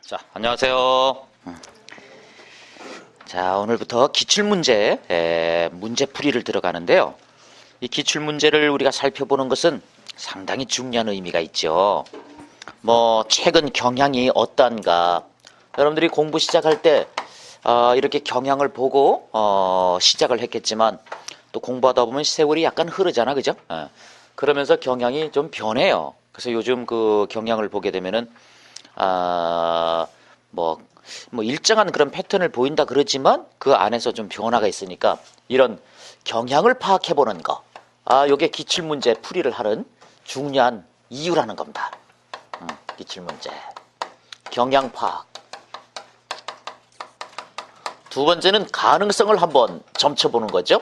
자, 안녕하세요. 자, 오늘부터 기출문제, 문제풀이를 들어가는데요. 이 기출문제를 우리가 살펴보는 것은 상당히 중요한 의미가 있죠. 최근 경향이 어떠한가. 여러분들이 공부 시작할 때, 이렇게 경향을 보고, 시작을 했겠지만, 또 공부하다 보면 세월이 약간 흐르잖아, 그죠? 그러면서 경향이 좀 변해요. 그래서 요즘 그 경향을 보게 되면은, 아, 뭐, 일정한 그런 패턴을 보인다 그러지만 그 안에서 좀 변화가 있으니까 이런 경향을 파악해보는 거. 요게 기출문제 풀이를 하는 중요한 이유라는 겁니다. 기출문제. 경향 파악. 두 번째는 가능성을 한번 점쳐보는 거죠.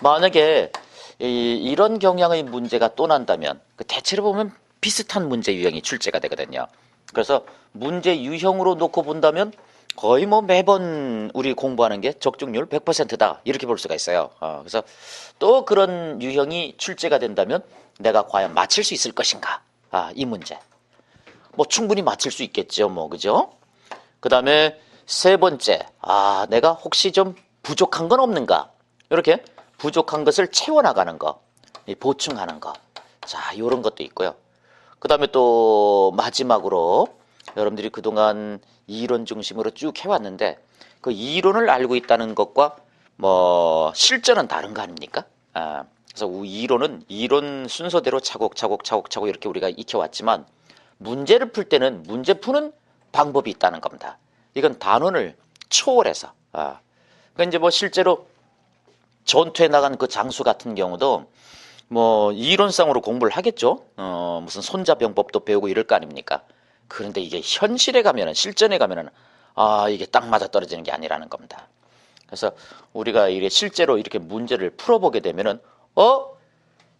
만약에 이런 경향의 문제가 또 난다면 대체로 보면 비슷한 문제 유형이 출제가 되거든요. 그래서 문제 유형으로 놓고 본다면 거의 매번 우리 공부하는 게 적중률 100%다 이렇게 볼 수가 있어요. 그래서 또 그런 유형이 출제가 된다면 내가 과연 맞힐 수 있을 것인가? 이 문제. 충분히 맞힐 수 있겠죠, 그죠? 그 다음에 세 번째, 내가 혹시 좀 부족한 건 없는가? 이렇게 부족한 것을 채워나가는 거, 보충하는 거. 자, 이런 것도 있고요. 그 다음에 또 마지막으로 여러분들이 그동안 이론 중심으로 쭉 해왔는데 그 이론을 알고 있다는 것과 실전은 다른 거 아닙니까? 그래서 이론은 이론 순서대로 차곡차곡 이렇게 우리가 익혀왔지만 문제를 풀 때는 문제 푸는 방법이 있다는 겁니다. 이건 단원을 초월해서. 그러니까 이제 실제로 전투에 나간 그 장수 같은 경우도 이론상으로 공부를 하겠죠. 무슨 손자병법도 배우고 이럴 거 아닙니까? 그런데 이게 현실에 가면은, 실전에 가면은, 이게 딱 맞아 떨어지는 게 아니라는 겁니다. 그래서 우리가 이게 실제로 이렇게 문제를 풀어보게 되면은,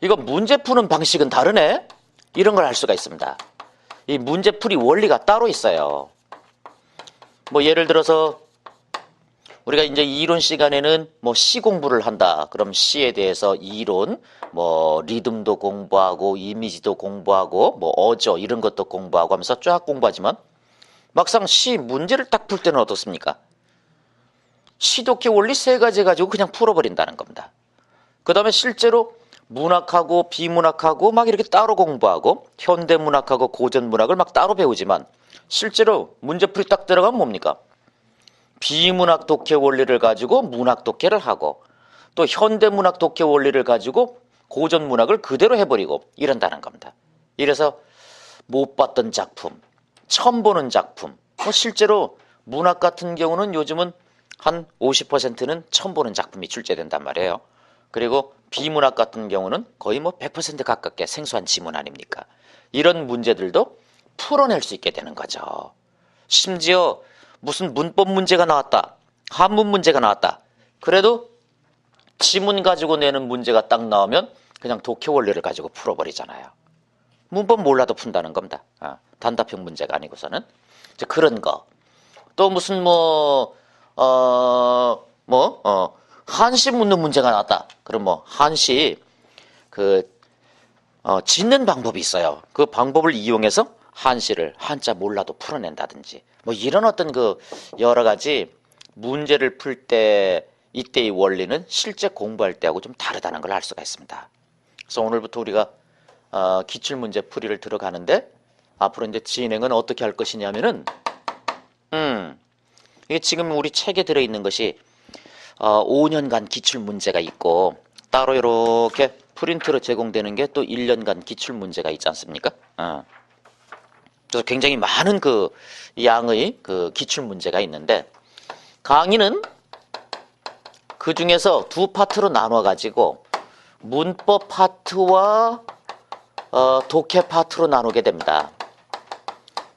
이거 문제 푸는 방식은 다르네? 이런 걸 알 수가 있습니다. 이 문제풀이 원리가 따로 있어요. 예를 들어서, 우리가 이제 이론 시간에는 시 공부를 한다. 그럼 시에 대해서 이론, 리듬도 공부하고, 이미지도 공부하고, 어조 이런 것도 공부하고 하면서 쫙 공부하지만 막상 시 문제를 딱 풀 때는 어떻습니까? 시독해 원리 세 가지 가지고 그냥 풀어버린다는 겁니다. 그 다음에 실제로 문학하고 비문학하고 막 이렇게 따로 공부하고 현대문학하고 고전문학을 막 따로 배우지만 실제로 문제풀이 딱 들어가면 뭡니까? 비문학 독해 원리를 가지고 문학 독해를 하고 또 현대문학 독해 원리를 가지고 고전문학을 그대로 해버리고 이런다는 겁니다. 이래서 못 봤던 작품, 처음 보는 작품, 실제로 문학 같은 경우는 요즘은 한 50%는 처음 보는 작품이 출제된단 말이에요. 그리고 비문학 같은 경우는 거의 100% 가깝게 생소한 지문 아닙니까? 이런 문제들도 풀어낼 수 있게 되는 거죠. 심지어 무슨 문법 문제가 나왔다. 한문 문제가 나왔다. 그래도 지문 가지고 내는 문제가 딱 나오면 그냥 독해 원리를 가지고 풀어버리잖아요. 문법 몰라도 푼다는 겁니다. 단답형 문제가 아니고서는. 이제 그런 거. 또 무슨 한시 묻는 문제가 나왔다. 그럼 한시 짓는 방법이 있어요. 그 방법을 이용해서 한시를 한자 몰라도 풀어낸다든지 이런 어떤 여러 가지 문제를 풀 때 이때의 원리는 실제 공부할 때하고 좀 다르다는 걸 알 수가 있습니다. 그래서 오늘부터 우리가 기출문제 풀이를 들어가는데 앞으로 이제 진행은 어떻게 할 것이냐면은 이게 지금 우리 책에 들어있는 것이 5년간 기출문제가 있고 따로 이렇게 프린트로 제공되는 게 또 1년간 기출문제가 있지 않습니까? 그래서 굉장히 많은 양의 기출문제가 있는데 강의는 그 중에서 두 파트로 나눠가지고 문법 파트와 독해 파트로 나누게 됩니다.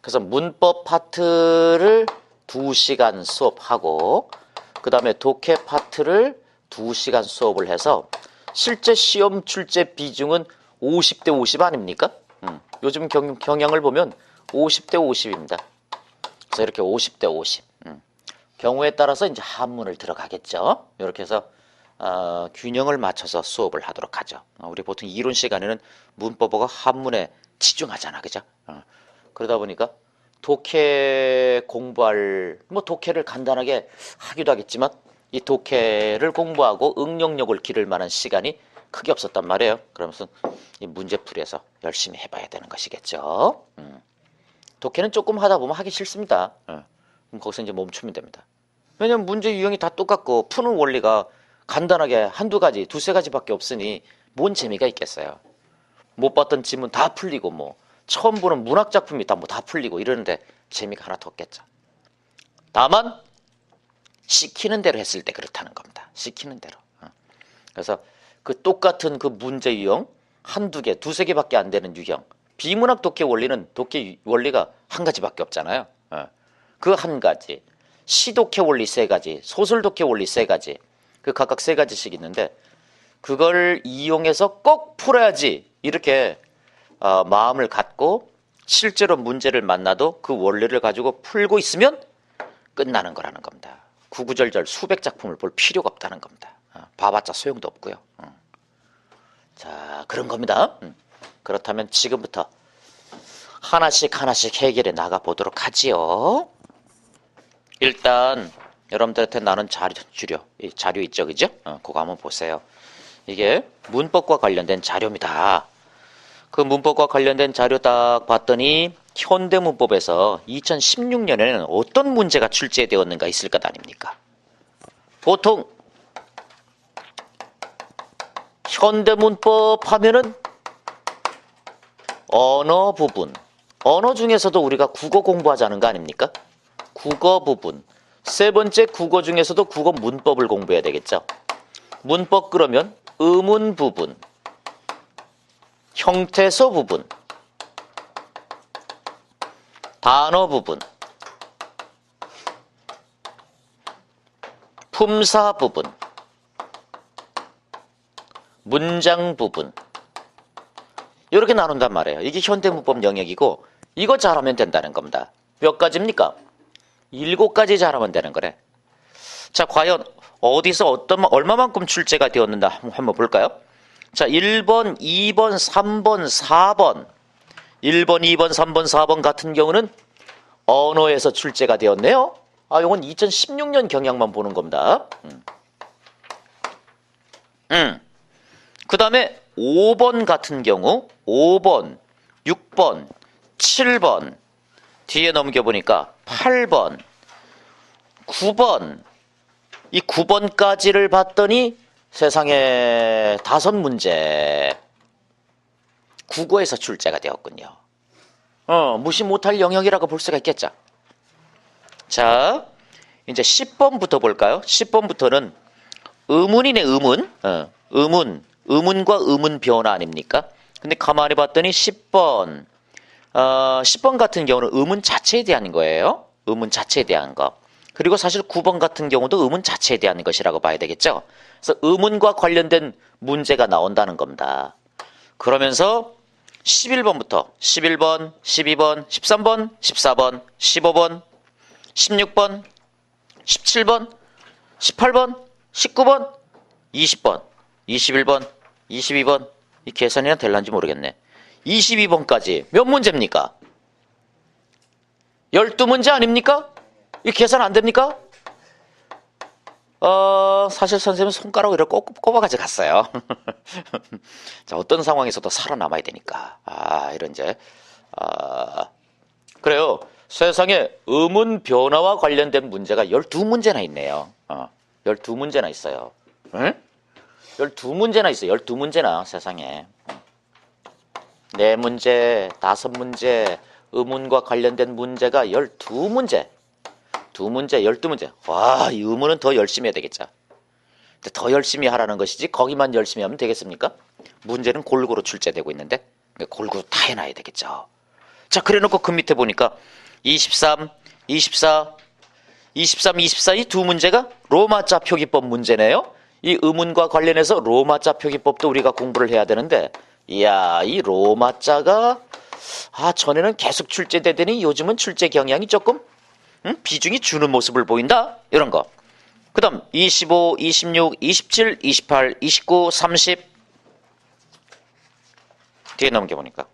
그래서 문법 파트를 2시간 수업하고 그 다음에 독해 파트를 2시간 수업을 해서 실제 시험 출제 비중은 50대 50 아닙니까? 요즘 경향을 보면 50대 50입니다. 그래서 이렇게 50대 50. 경우에 따라서 이제 한문을 들어가겠죠. 이렇게 해서 균형을 맞춰서 수업을 하도록 하죠. 우리 보통 이론 시간에는 문법하고 한문에 치중하잖아, 그죠? 그러다 보니까 독해 공부할, 뭐 독해를 간단하게 하기도 하겠지만 이 독해를 공부하고 응용력을 기를 만한 시간이 크게 없었단 말이에요. 그러면서 이 문제풀이에서 열심히 해봐야 되는 것이겠죠. 독해는 조금 하다 보면 하기 싫습니다. 그럼 거기서 이제 멈추면 됩니다. 왜냐면 문제 유형이 다 똑같고 푸는 원리가 간단하게 한두 가지, 두세 가지밖에 없으니 뭔 재미가 있겠어요. 못 봤던 지문 다 풀리고 뭐 처음 보는 문학 작품이 다 풀리고 이러는데 재미가 하나도 없겠죠. 다만 시키는 대로 했을 때 그렇다는 겁니다. 시키는 대로. 그래서 그 똑같은 그 문제 유형 한두 개, 두세 개밖에 안 되는 유형. 비문학 독해 원리는 독해 원리가 한 가지밖에 없잖아요. 그 한 가지. 시 독해 원리 세 가지, 소설 독해 원리 세 가지. 그 각각 세 가지씩 있는데 그걸 이용해서 꼭 풀어야지 이렇게 마음을 갖고 실제로 문제를 만나도 그 원리를 가지고 풀고 있으면 끝나는 거라는 겁니다. 구구절절 수백 작품을 볼 필요가 없다는 겁니다. 봐봤자 소용도 없고요. 자, 그런 겁니다. 그렇다면 지금부터 하나씩 해결해 나가 보도록 하지요. 일단 여러분들한테 나눈 자료 있죠, 그죠? 그거 한번 보세요. 이게 문법과 관련된 자료입니다. 그 문법과 관련된 자료 딱 봤더니 현대문법에서 2016년에는 어떤 문제가 출제되었는가 있을 것 아닙니까? 보통 현대문법 하면은 언어 부분, 언어 중에서도 우리가 국어 공부하자는 거 아닙니까? 국어 부분. 세 번째 국어 중에서도 국어 문법을 공부해야 되겠죠. 문법 그러면 의문 부분, 형태소 부분, 단어 부분, 품사 부분, 문장 부분 이렇게 나눈단 말이에요. 이게 현대문법 영역이고 이거 잘하면 된다는 겁니다. 몇 가지입니까? 7가지 잘하면 되는 거래. 자, 과연 어디서 얼마만큼 출제가 되었는가 한번 볼까요? 자, 1번, 2번, 3번, 4번 1번, 2번, 3번, 4번 같은 경우는 언어에서 출제가 되었네요. 이건 2016년 경향만 보는 겁니다. 그 다음에 5번 같은 경우 5번, 6번, 7번 뒤에 넘겨보니까 8번, 9번 이 9번까지를 봤더니 세상에 5문제 국어에서 출제가 되었군요. 무시 못할 영역이라고 볼 수가 있겠죠. 자, 이제 10번부터 볼까요? 10번부터는 의문이네, 의문. 의문과 의문 변화 아닙니까? 근데 가만히 봤더니 10번 같은 경우는 의문 자체에 대한 거예요. 의문 자체에 대한 거. 그리고 사실 9번 같은 경우도 의문 자체에 대한 것이라고 봐야 되겠죠. 그래서 의문과 관련된 문제가 나온다는 겁니다. 그러면서 11번부터 11번, 12번, 13번, 14번, 15번, 16번, 17번, 18번, 19번, 20번, 21번, 22번 이 계산이나 될란지 모르겠네. 22번까지 몇 문제입니까? 12문제 아닙니까? 이 계산 안 됩니까? 사실 선생님은 손가락으로 이렇게 꼽아가지고 갔어요. 자, 어떤 상황에서도 살아남아야 되니까. 이런 이제. 그래요. 세상에 의문 변화와 관련된 문제가 12문제나 있네요. 12문제나 있어요. 응? 12문제나 있어요. 12문제나 세상에. 4문제, 5문제, 의문과 관련된 문제가 12문제. 2문제, 12문제. 와, 이 의문은 더 열심히 해야 되겠죠. 더 열심히 하라는 것이지 거기만 열심히 하면 되겠습니까? 문제는 골고루 출제되고 있는데 골고루 다 해놔야 되겠죠. 자, 그래놓고 그 밑에 보니까 23, 24, 23, 24 이 2문제가 로마자 표기법 문제네요. 이 의문과 관련해서 로마자 표기법도 우리가 공부를 해야 되는데 이야, 이 로마자가 전에는 계속 출제되더니 요즘은 출제 경향이 조금 비중이 주는 모습을 보인다? 이런 거. 그 다음 25, 26, 27, 28, 29, 30 뒤에 넘겨보니까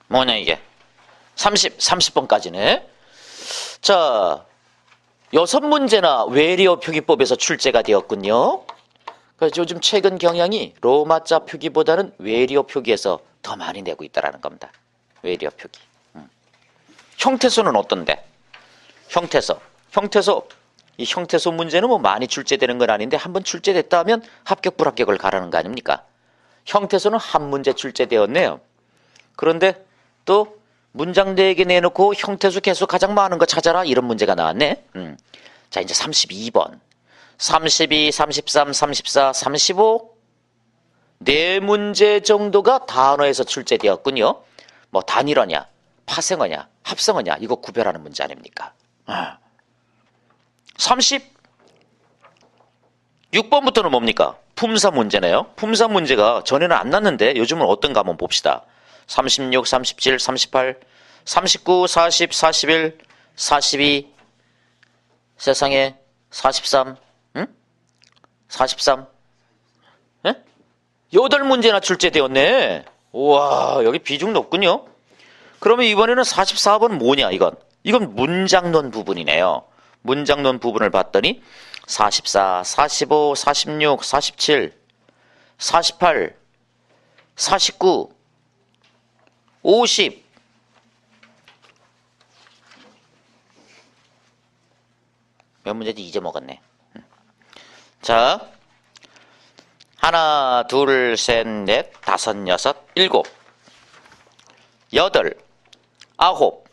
뭐냐 이게 30번까지네. 자, 여섯 문제나 외래어 표기법에서 출제가 되었군요. 그래서 요즘 최근 경향이 로마자 표기보다는 외래어 표기에서 더 많이 내고 있다는 겁니다. 외래어 표기. 형태소는 어떤데? 형태소. 이 형태소 문제는 뭐 많이 출제되는 건 아닌데 한번 출제됐다 하면 합격 불합격을 가라는 거 아닙니까? 형태소는 한 문제 출제되었네요. 그런데 또 문장 4개 내놓고 형태소 개수 가장 많은 거 찾아라 이런 문제가 나왔네. 자, 이제 32번. 32, 33, 34, 35 네 문제 정도가 단어에서 출제되었군요. 뭐 단일어냐, 파생어냐, 합성어냐 이거 구별하는 문제 아닙니까? 36번부터는 뭡니까? 품사 문제네요. 품사 문제가 전에는 안 났는데 요즘은 어떤가 한번 봅시다. 36, 37, 38, 39, 40, 41, 42 세상에 43 43 예? 8문제나 출제되었네. 우와, 여기 비중 높군요. 그러면 이번에는 44번 뭐냐 이건 문장론 부분이네요. 문장론 부분을 봤더니 44, 45, 46, 47, 48, 49, 50 몇 문제도 잊어먹었네. 자, 하나, 둘, 셋, 넷, 다섯, 여섯, 일곱, 여덟, 아홉,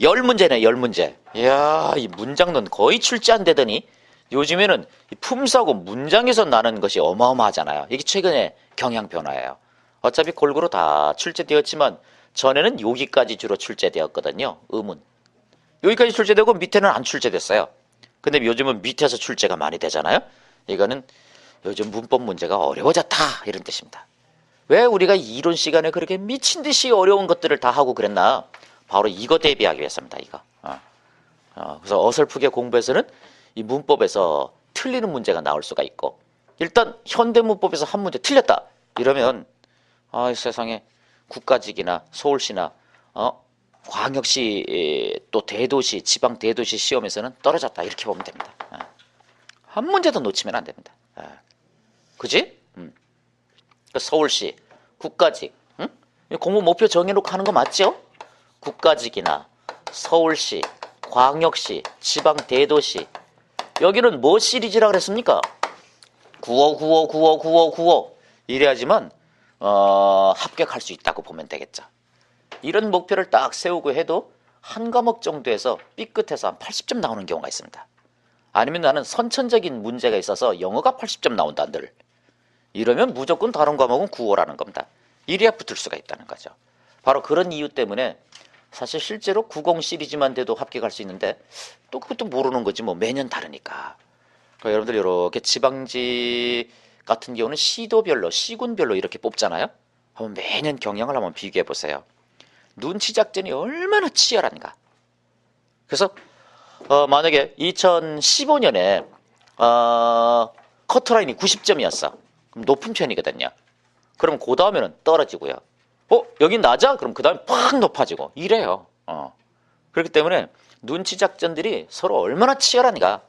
10문제네, 10문제. 이야, 이 문장론 거의 출제 안 되더니 요즘에는 품사고 문장에서 나는 것이 어마어마하잖아요. 이게 최근의 경향 변화예요. 어차피 골고루 다 출제되었지만 전에는 여기까지 주로 출제되었거든요. 의문. 여기까지 출제되고 밑에는 안 출제됐어요. 근데 요즘은 밑에서 출제가 많이 되잖아요. 이거는 요즘 문법 문제가 어려워졌다 이런 뜻입니다. 왜 우리가 이론 시간에 그렇게 미친 듯이 어려운 것들을 다 하고 그랬나? 바로 이거 대비하기 위해서입니다. 이거. 그래서 어설프게 공부해서는 이 문법에서 틀리는 문제가 나올 수가 있고, 일단 현대 문법에서 한 문제 틀렸다 이러면 세상에 국가직이나 서울시나 광역시 또 대도시 지방 대도시 시험에서는 떨어졌다 이렇게 보면 됩니다. 한 문제도 놓치면 안 됩니다. 그지? 서울시 국가직 공부 목표 정해놓고 하는 거 맞죠? 국가직이나 서울시 광역시 지방 대도시 여기는 뭐 시리즈라 그랬습니까? 95, 95, 95, 95, 95 이래야지만 합격할 수 있다고 보면 되겠죠. 이런 목표를 딱 세우고 해도 한 과목 정도에서 삐끗해서 한 80점 나오는 경우가 있습니다. 아니면 나는 선천적인 문제가 있어서 영어가 80점 나온다 늘. 이러면 무조건 다른 과목은 95라는 겁니다. 이래야 붙을 수가 있다는 거죠. 바로 그런 이유 때문에 사실 실제로 90 시리즈만 돼도 합격할 수 있는데 또 그것도 모르는 거지 뭐 매년 다르니까. 그러니까 여러분들 이렇게 지방직 같은 경우는 시도별로 시군별로 이렇게 뽑잖아요. 한번 매년 경향을 한번 비교해 보세요. 눈치 작전이 얼마나 치열한가. 그래서 만약에 2015년에 커트라인이 90점이었어. 그럼 높은 편이거든요. 그럼 그 다음에는 떨어지고요. 여긴 낮아? 그럼 그 다음에 팍 높아지고 이래요. 그렇기 때문에 눈치 작전들이 서로 얼마나 치열한가.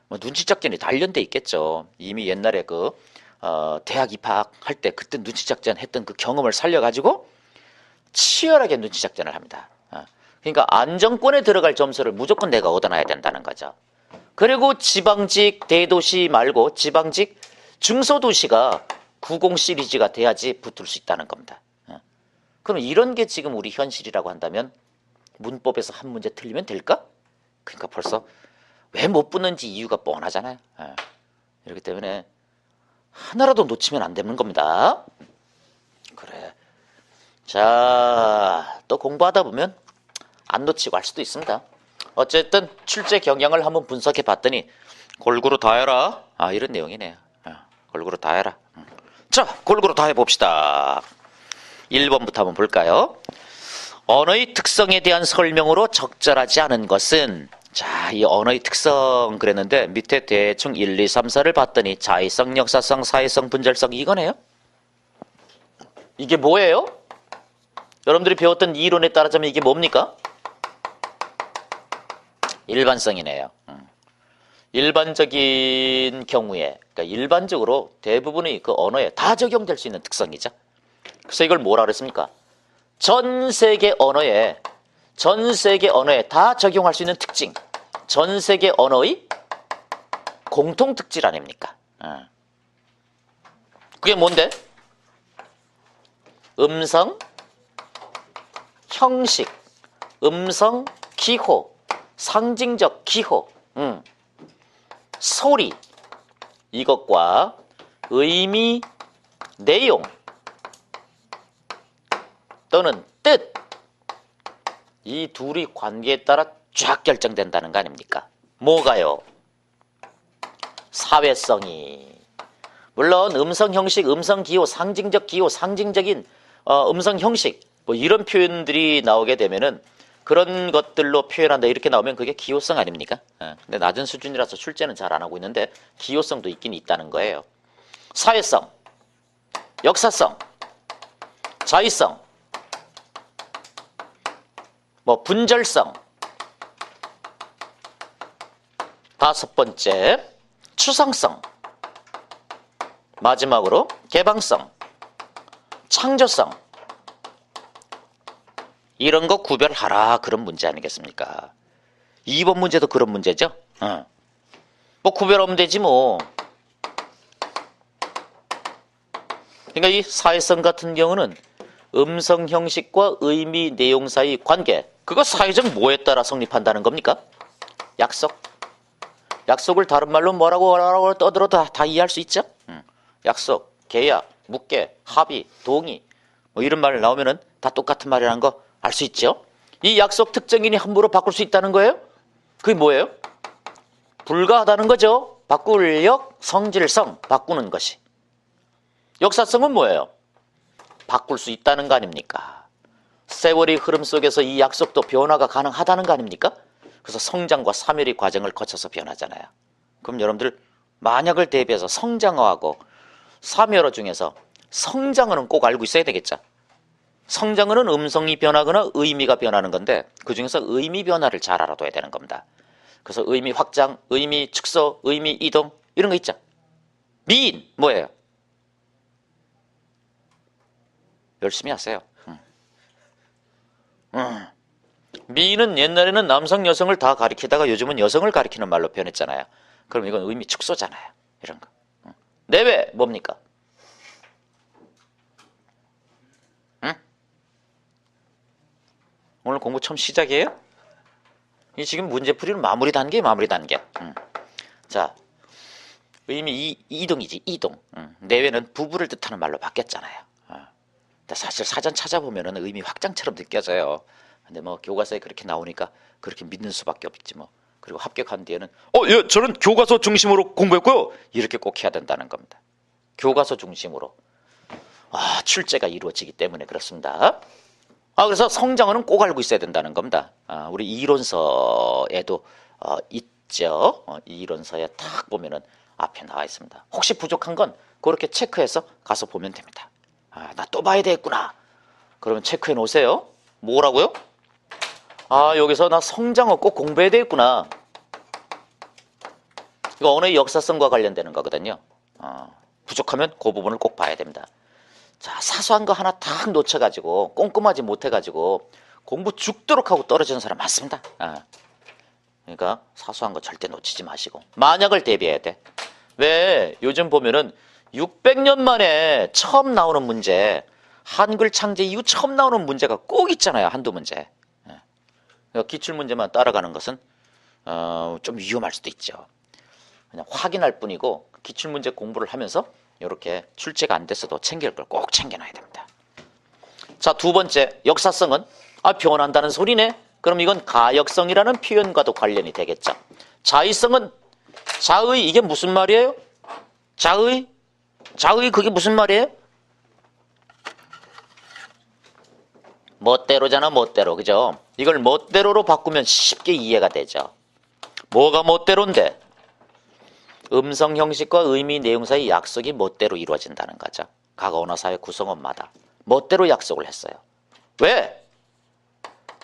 뭐 눈치 작전이 단련돼 있겠죠. 이미 옛날에 대학 입학할 때 그때 눈치 작전 했던 그 경험을 살려가지고 치열하게 눈치 작전을 합니다. 그러니까 안정권에 들어갈 점수를 무조건 내가 얻어놔야 된다는 거죠. 그리고 지방직 대도시 말고 지방직 중소도시가 90 시리즈가 돼야지 붙을 수 있다는 겁니다. 그럼 이런 게 지금 우리 현실이라고 한다면 문법에서 한 문제 틀리면 될까? 그러니까 벌써 왜 못 붙는지 이유가 뻔하잖아요. 이렇기 때문에 하나라도 놓치면 안 되는 겁니다. 그래. 자, 또 공부하다 보면 안 놓치고 할 수도 있습니다. 어쨌든 출제 경향을 한번 분석해 봤더니 골고루 다 해라. 이런 내용이네요. 골고루 다 해라. 자, 골고루 다 해봅시다. 1번부터 한번 볼까요? 언어의 특성에 대한 설명으로 적절하지 않은 것은, 자, 이 언어의 특성 그랬는데 밑에 대충 1, 2, 3, 4를 봤더니 자의성, 역사성, 사회성, 분절성 이거네요. 이게 뭐예요? 여러분들이 배웠던 이론에 따르자면 이게 뭡니까? 일반성이네요. 일반적인 경우에, 그러니까 일반적으로 대부분의 그 언어에 다 적용될 수 있는 특성이죠. 그래서 이걸 뭐라 그랬습니까? 전 세계 언어에 다 적용할 수 있는 특징, 전 세계 언어의 공통 특질 아닙니까? 그게 뭔데? 음성, 형식, 음성, 기호, 상징적 기호, 소리, 이것과 의미, 내용 또는 뜻, 이 둘이 관계에 따라 쫙 결정된다는 거 아닙니까? 뭐가요? 사회성이. 물론 음성 형식, 음성 기호, 상징적 기호, 상징적인 음성 형식 뭐 이런 표현들이 나오게 되면은 그런 것들로 표현한다 이렇게 나오면 그게 기호성 아닙니까? 근데 낮은 수준이라서 출제는 잘 안 하고 있는데 기호성도 있긴 있다는 거예요. 사회성, 역사성, 자의성, 뭐 분절성. 다섯 번째, 추상성. 마지막으로 개방성, 창조성. 이런 거 구별하라 그런 문제 아니겠습니까? 2번 문제도 그런 문제죠? 뭐 구별하면 되지 뭐. 그러니까 이 사회성 같은 경우는 음성 형식과 의미 내용 사이 관계, 그거 사회적 뭐에 따라 성립한다는 겁니까? 약속. 약속을 다른 말로 뭐라고 떠들어도 다 이해할 수 있죠? 약속, 계약, 묵계, 합의, 동의 뭐 이런 말 나오면은 다 똑같은 말이라는 거 알 수 있죠? 이 약속 특정인이 함부로 바꿀 수 있다는 거예요? 그게 뭐예요? 불가하다는 거죠. 바꿀 력, 성질성, 바꾸는 것이. 역사성은 뭐예요? 바꿀 수 있다는 거 아닙니까? 세월의 흐름 속에서 이 약속도 변화가 가능하다는 거 아닙니까? 그래서 성장과 사멸의 과정을 거쳐서 변하잖아요. 그럼 여러분들 만약을 대비해서 성장어하고 사멸어 중에서 성장어는 꼭 알고 있어야 되겠죠. 성장어는 음성이 변하거나 의미가 변하는 건데 그중에서 의미 변화를 잘 알아둬야 되는 겁니다. 그래서 의미 확장, 의미 축소, 의미 이동 이런 거 있죠. 미인 뭐예요? 열심히 하세요. 미인은 옛날에는 남성 여성을 다 가리키다가 요즘은 여성을 가리키는 말로 변했잖아요. 그럼 이건 의미 축소잖아요. 이런 거. 내외 뭡니까? 오늘 공부 처음 시작이에요? 이 지금 문제풀이는 마무리 단계. 자, 의미 이동이지, 이동. 내외는 부부를 뜻하는 말로 바뀌었잖아요. 근데 사실 사전 찾아보면은 의미 확장처럼 느껴져요. 근데 뭐 교과서에 그렇게 나오니까 그렇게 믿는 수밖에 없지 뭐. 그리고 합격한 뒤에는 예, 저는 교과서 중심으로 공부했고요. 이렇게 꼭 해야 된다는 겁니다. 교과서 중심으로. 출제가 이루어지기 때문에 그렇습니다. 그래서 성장어는 꼭 알고 있어야 된다는 겁니다. 우리 이론서에도 있죠. 이론서에 딱 보면은 앞에 나와 있습니다. 혹시 부족한 건 그렇게 체크해서 가서 보면 됩니다. 나 또 봐야 되겠구나. 그러면 체크해 놓으세요. 뭐라고요? 여기서 나 성장어 꼭 공부해야 되겠구나. 이거 언어의 역사성과 관련되는 거거든요. 부족하면 그 부분을 꼭 봐야 됩니다. 자, 사소한 거 하나 딱 놓쳐가지고 꼼꼼하지 못해가지고 공부 죽도록 하고 떨어지는 사람 많습니다. 그러니까 사소한 거 절대 놓치지 마시고 만약을 대비해야 돼. 왜 요즘 보면은 600년 만에 처음 나오는 문제, 한글 창제 이후 처음 나오는 문제가 꼭 있잖아요. 한두 문제. 그러니까 기출문제만 따라가는 것은 좀 위험할 수도 있죠. 그냥 확인할 뿐이고 기출문제 공부를 하면서 이렇게 출제가 안 됐어도 챙길 걸 꼭 챙겨놔야 됩니다. 자, 두 번째, 역사성은 변한다는 소리네. 그럼 이건 가역성이라는 표현과도 관련이 되겠죠. 자의성은 자의, 이게 무슨 말이에요? 자의 그게 무슨 말이에요? 멋대로잖아, 멋대로. 그죠? 이걸 멋대로로 바꾸면 쉽게 이해가 되죠. 뭐가 멋대로인데? 음성 형식과 의미 내용 사이 약속이 멋대로 이루어진다는 거죠. 각 언어 사회 구성원마다 멋대로 약속을 했어요. 왜?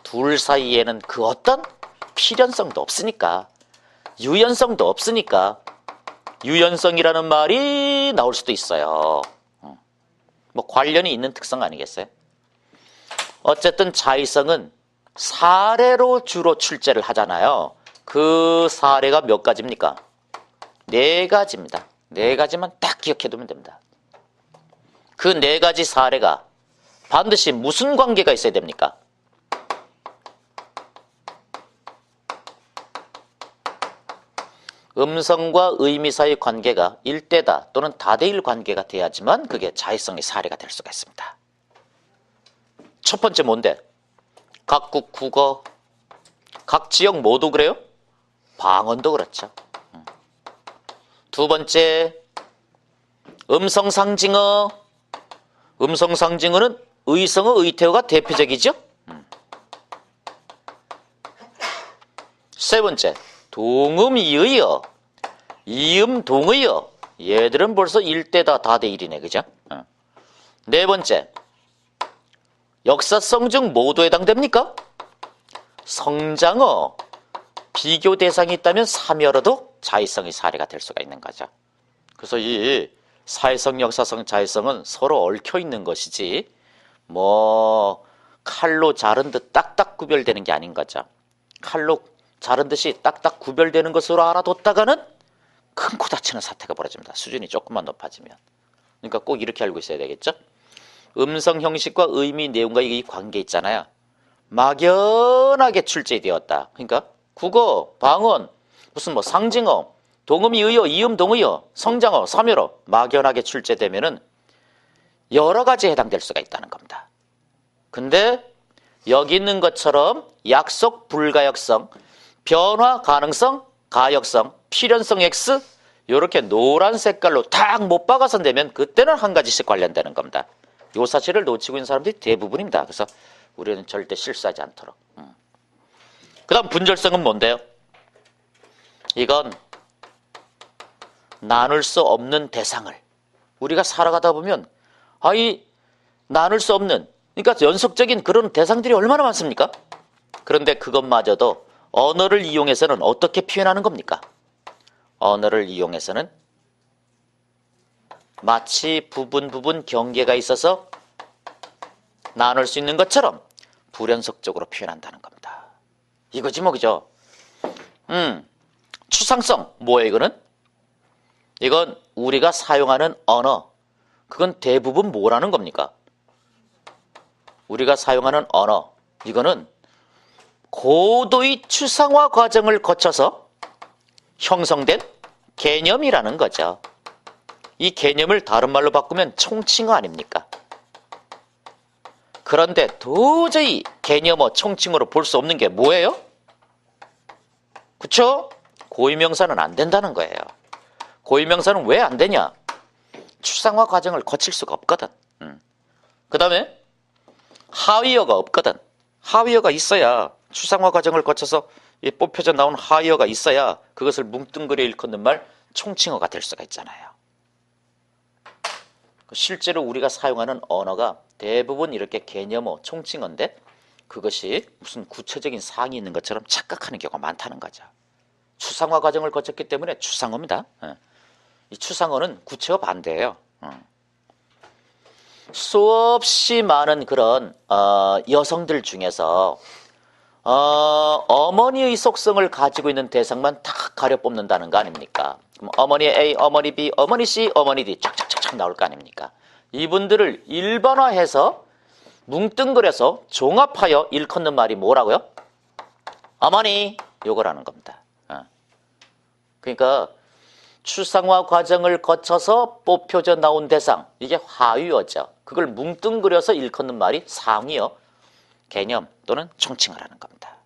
둘 사이에는 그 어떤 필연성도 없으니까, 유연성도 없으니까 유연성이라는 말이 나올 수도 있어요. 뭐 관련이 있는 특성 아니겠어요? 어쨌든 자의성은 사례로 주로 출제를 하잖아요. 그 사례가 몇 가지입니까? 네 가지입니다. 네 가지만 딱 기억해두면 됩니다. 그 네 가지 사례가 반드시 무슨 관계가 있어야 됩니까? 음성과 의미 사이의 관계가 일대다 또는 다대일 관계가 돼야지만 그게 자의성의 사례가 될 수가 있습니다. 첫 번째 뭔데? 각국 국어, 각 지역 모두 그래요? 방언도 그렇죠. 두 번째, 음성상징어. 음성상징어는 의성어, 의태어가 대표적이죠? 세 번째, 동음이의어, 이음동의어. 얘들은 벌써 일대다 다대일이네, 그죠? 네 번째, 역사성 중 모두 해당됩니까? 성장어, 비교 대상이 있다면 사멸어도 자의성의 사례가 될 수가 있는 거죠. 그래서 이 사회성, 역사성, 자의성은 서로 얽혀 있는 것이지 뭐 칼로 자른 듯 딱딱 구별되는 게 아닌 거죠. 칼로 자른 듯이 딱딱 구별되는 것으로 알아뒀다가는 큰 코 다치는 사태가 벌어집니다. 수준이 조금만 높아지면. 그러니까 꼭 이렇게 알고 있어야 되겠죠. 음성 형식과 의미 내용과 이 관계 있잖아요. 막연하게 출제되었다. 그러니까 국어, 방언, 무슨 뭐 상징어, 동음이의어, 이음동의어, 성장어, 사멸어 막연하게 출제되면은 여러 가지에 해당될 수가 있다는 겁니다. 근데 여기 있는 것처럼 약속 불가역성, 변화 가능성, 가역성, 필연성 X 이렇게 노란 색깔로 딱 못 박아서 내면 그때는 한 가지씩 관련되는 겁니다. 이 사실을 놓치고 있는 사람들이 대부분입니다. 그래서 우리는 절대 실수하지 않도록. 그 다음 분절성은 뭔데요? 이건 나눌 수 없는 대상을 우리가 살아가다 보면 나눌 수 없는, 그러니까 연속적인 그런 대상들이 얼마나 많습니까? 그런데 그것마저도 언어를 이용해서는 어떻게 표현하는 겁니까? 언어를 이용해서는 마치 부분 경계가 있어서 나눌 수 있는 것처럼 불연속적으로 표현한다는 겁니다. 이거지 뭐, 그죠? 추상성 뭐예요 이거는? 이건 우리가 사용하는 언어, 그건 대부분 뭐라는 겁니까? 우리가 사용하는 언어, 이거는 고도의 추상화 과정을 거쳐서 형성된 개념이라는 거죠. 이 개념을 다른 말로 바꾸면 총칭어 아닙니까? 그런데 도저히 개념어, 총칭어로 볼 수 없는 게 뭐예요? 그쵸? 고유명사는 안 된다는 거예요. 고유명사는 왜 안 되냐? 추상화 과정을 거칠 수가 없거든. 그 다음에 하위어가 없거든. 하위어가 있어야, 추상화 과정을 거쳐서 뽑혀져 나온 하위어가 있어야 그것을 뭉뚱그려 일컫는 말 총칭어가 될 수가 있잖아요. 실제로 우리가 사용하는 언어가 대부분 이렇게 개념어, 총칭어인데 그것이 무슨 구체적인 사항이 있는 것처럼 착각하는 경우가 많다는 거죠. 추상화 과정을 거쳤기 때문에 추상어입니다. 이 추상어는 구체어 반대예요. 수없이 많은 그런 여성들 중에서 어머니의 속성을 가지고 있는 대상만 딱 가려 뽑는다는 거 아닙니까? 그럼 어머니 A, 어머니 B, 어머니 C, 어머니 D 쫙쫙쫙 나올 거 아닙니까? 이분들을 일반화해서 뭉뚱그려서 종합하여 일컫는 말이 뭐라고요? 어머니, 요거라는 겁니다. 그러니까 추상화 과정을 거쳐서 뽑혀져 나온 대상, 이게 하위어죠. 그걸 뭉뚱그려서 일컫는 말이 상위어, 개념 또는 총칭어라는 겁니다.